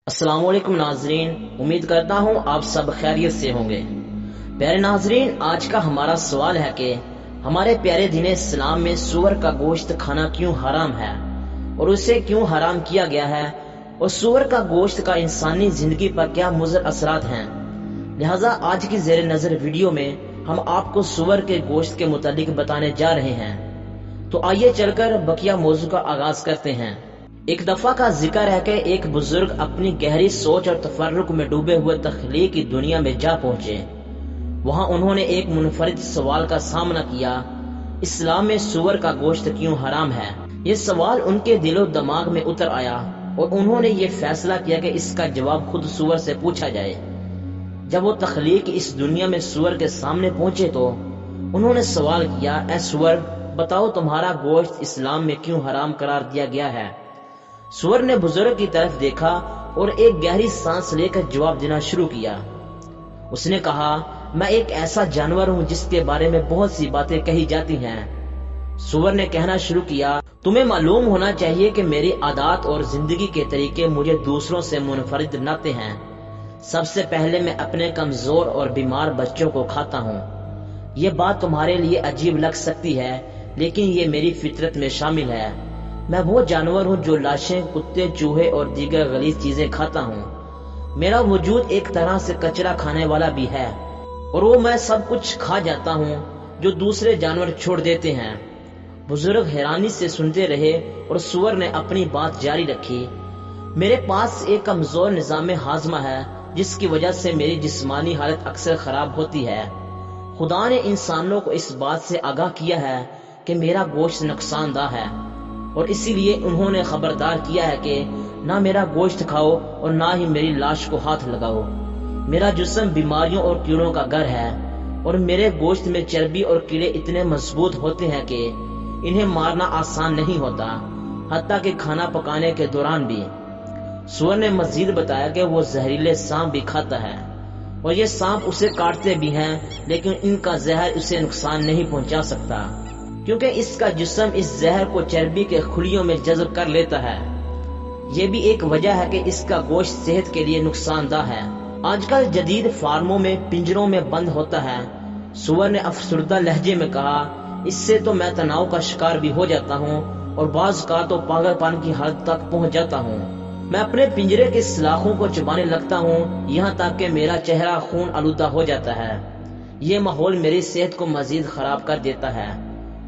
السلام علیکم ناظرین، امید کرتا ہوں آپ سب خیریت سے ہوں گے۔ پیارے ناظرین، آج کا ہمارا سوال ہے کہ ہمارے پیارے دین اسلام میں سور کا گوشت کھانا کیوں حرام ہے اور اسے کیوں حرام کیا گیا ہے، اور سور کا گوشت کا انسانی زندگی پر کیا مضر اثرات ہیں۔ لہٰذا آج کی زیر نظر ویڈیو میں ہم آپ کو سور کے گوشت کے متعلق بتانے جا رہے ہیں، تو آئیے چل کر بقیہ موضوع کا آغاز کرتے ہیں۔ ایک دفعہ کا ذکر ہے کہ ایک بزرگ اپنی گہری سوچ اور تفرق میں ڈوبے ہوئے تخلیق کی دنیا میں جا پہنچے۔ وہاں انہوں نے ایک منفرد سوال کا سامنا کیا: اسلام میں سور کا گوشت کیوں حرام ہے؟ یہ سوال ان کے دل و دماغ میں اتر آیا اور انہوں نے یہ فیصلہ کیا کہ اس کا جواب خود سور سے پوچھا جائے۔ جب وہ تخلیق اس دنیا میں سور کے سامنے پہنچے تو انہوں نے سوال کیا: اے سور، بتاؤ تمہارا گوشت اسلام میں کیوں حرام قرار دیا گیا ہے؟ سور نے بزرگ کی طرف دیکھا اور ایک گہری سانس لے کر جواب دینا شروع کیا۔ اس نے کہا: میں ایک ایسا جانور ہوں جس کے بارے میں بہت سی باتیں کہی جاتی ہیں۔ سور نے کہنا شروع کیا: تمہیں معلوم ہونا چاہیے کہ میری عادات اور زندگی کے طریقے مجھے دوسروں سے منفرد بناتے ہیں۔ سب سے پہلے میں اپنے کمزور اور بیمار بچوں کو کھاتا ہوں۔ یہ بات تمہارے لیے عجیب لگ سکتی ہے، لیکن یہ میری فطرت میں شامل ہے۔ میں وہ جانور ہوں جو لاشیں، کتے، چوہے اور دیگر غلیظ چیزیں کھاتا ہوں۔ میرا وجود ایک طرح سے کچرا کھانے والا بھی ہے، اور وہ میں سب کچھ کھا جاتا ہوں جو دوسرے جانور چھوڑ دیتے ہیں۔ بزرگ حیرانی سے سنتے رہے اور سور نے اپنی بات جاری رکھی: میرے پاس ایک کمزور نظام ہاضمہ ہے جس کی وجہ سے میری جسمانی حالت اکثر خراب ہوتی ہے۔ خدا نے انسانوں کو اس بات سے آگاہ کیا ہے کہ میرا گوشت نقصان دہ ہے، اور اسی لیے انہوں نے خبردار کیا ہے کہ نہ میرا گوشت کھاؤ اور نہ ہی میری لاش کو ہاتھ لگاؤ۔ میرا جسم بیماریوں اور کیڑوں کا گھر ہے، اور میرے گوشت میں چربی اور کیڑے اتنے مضبوط ہوتے ہیں کہ انہیں مارنا آسان نہیں ہوتا، حتیٰ کہ کھانا پکانے کے دوران بھی۔ سور نے مزید بتایا کہ وہ زہریلے سانپ بھی کھاتا ہے، اور یہ سانپ اسے کاٹتے بھی ہیں، لیکن ان کا زہر اسے نقصان نہیں پہنچا سکتا، کیونکہ اس کا جسم اس زہر کو چربی کے خلیوں میں جذب کر لیتا ہے۔ یہ بھی ایک وجہ ہے کہ اس کا گوشت صحت کے لیے نقصان دہ ہے۔ آج کل جدید فارموں میں پنجروں میں بند ہوتا ہے۔ سور نے افسردہ لہجے میں کہا: اس سے تو میں تناؤ کا شکار بھی ہو جاتا ہوں، اور بعض کا تو پاگل پن کی حد تک پہنچ جاتا ہوں۔ میں اپنے پنجرے کے سلاخوں کو چبانے لگتا ہوں، یہاں تک کہ میرا چہرہ خون آلودہ ہو جاتا ہے۔ یہ ماحول میری صحت کو مزید خراب کر دیتا ہے،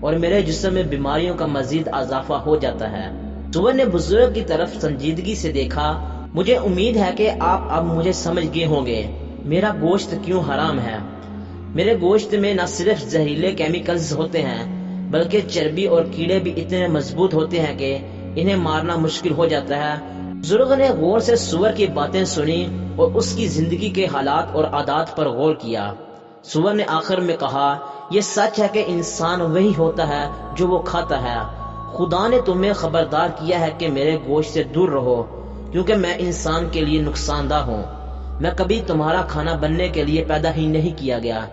اور میرے جسم میں بیماریوں کا مزید اضافہ ہو جاتا ہے۔ سور نے بزرگ کی طرف سنجیدگی سے دیکھا: مجھے امید ہے کہ آپ اب مجھے سمجھ گئے ہوں گے میرا گوشت کیوں حرام ہے۔ میرے گوشت میں نہ صرف زہریلے کیمیکلز ہوتے ہیں، بلکہ چربی اور کیڑے بھی اتنے مضبوط ہوتے ہیں کہ انہیں مارنا مشکل ہو جاتا ہے۔ بزرگ نے غور سے سور کی باتیں سنی اور اس کی زندگی کے حالات اور عادات پر غور کیا۔ سور نے آخر میں کہا: یہ سچ ہے کہ انسان وہی ہوتا ہے جو وہ کھاتا ہے۔ خدا نے تمہیں خبردار کیا ہے کہ میرے گوشت سے دور رہو، کیونکہ میں انسان کے لیے نقصان دہ ہوں۔ میں کبھی تمہارا کھانا بننے کے لیے پیدا ہی نہیں کیا گیا۔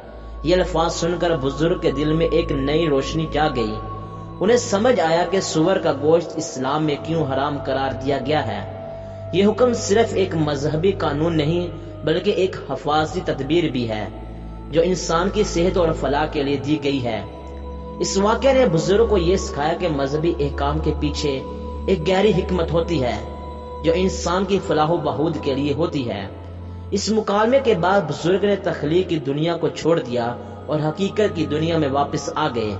یہ الفاظ سن کر بزرگ کے دل میں ایک نئی روشنی جاگ گئی۔ انہیں سمجھ آیا کہ سور کا گوشت اسلام میں کیوں حرام قرار دیا گیا ہے۔ یہ حکم صرف ایک مذہبی قانون نہیں، بلکہ ایک حفاظتی تدبیر بھی ہے جو انسان کی صحت اور فلاح کے لیے دی گئی ہے۔ اس واقعے نے بزرگ کو یہ سکھایا کہ مذہبی احکام کے پیچھے ایک گہری حکمت ہوتی ہے جو انسان کی فلاح و بہبود کے لیے ہوتی ہے۔ اس مکالمے کے بعد بزرگ نے تخلیق کی دنیا کو چھوڑ دیا اور حقیقت کی دنیا میں واپس آ گئے۔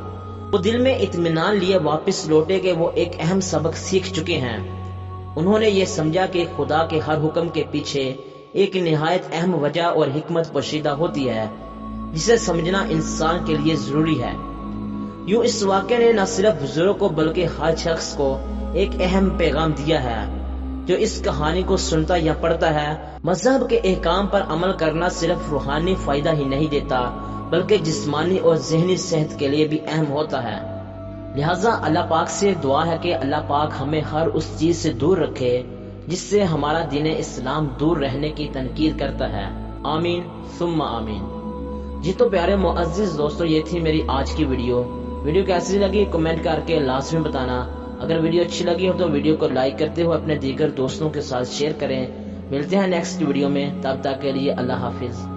وہ دل میں اطمینان لیے واپس لوٹے کہ وہ ایک اہم سبق سیکھ چکے ہیں۔ انہوں نے یہ سمجھا کہ خدا کے ہر حکم کے پیچھے ایک نہایت اہم وجہ اور حکمت پوشیدہ ہوتی ہے، جسے سمجھنا انسان کے لیے ضروری ہے۔ یوں اس واقعے نے نہ صرف بزرگ کو بلکہ ہر شخص کو ایک اہم پیغام دیا ہے جو اس کہانی کو سنتا یا پڑھتا ہے۔ مذہب کے احکام پر عمل کرنا صرف روحانی فائدہ ہی نہیں دیتا، بلکہ جسمانی اور ذہنی صحت کے لیے بھی اہم ہوتا ہے۔ لہٰذا اللہ پاک سے دعا ہے کہ اللہ پاک ہمیں ہر اس چیز سے دور رکھے جس سے ہمارا دین اسلام دور رہنے کی تنقید کرتا ہے۔ آمین ثم آمین۔ جی تو پیارے معزز دوستو، یہ تھی میری آج کی ویڈیو کیسی لگی کمنٹ کر کے لازمی بتانا۔ اگر ویڈیو اچھی لگی ہو تو ویڈیو کو لائک کرتے ہوئے اپنے دیگر دوستوں کے ساتھ شیئر کریں، ملتے ہیں نیکسٹ ویڈیو میں، تب تک کے لیے اللہ حافظ۔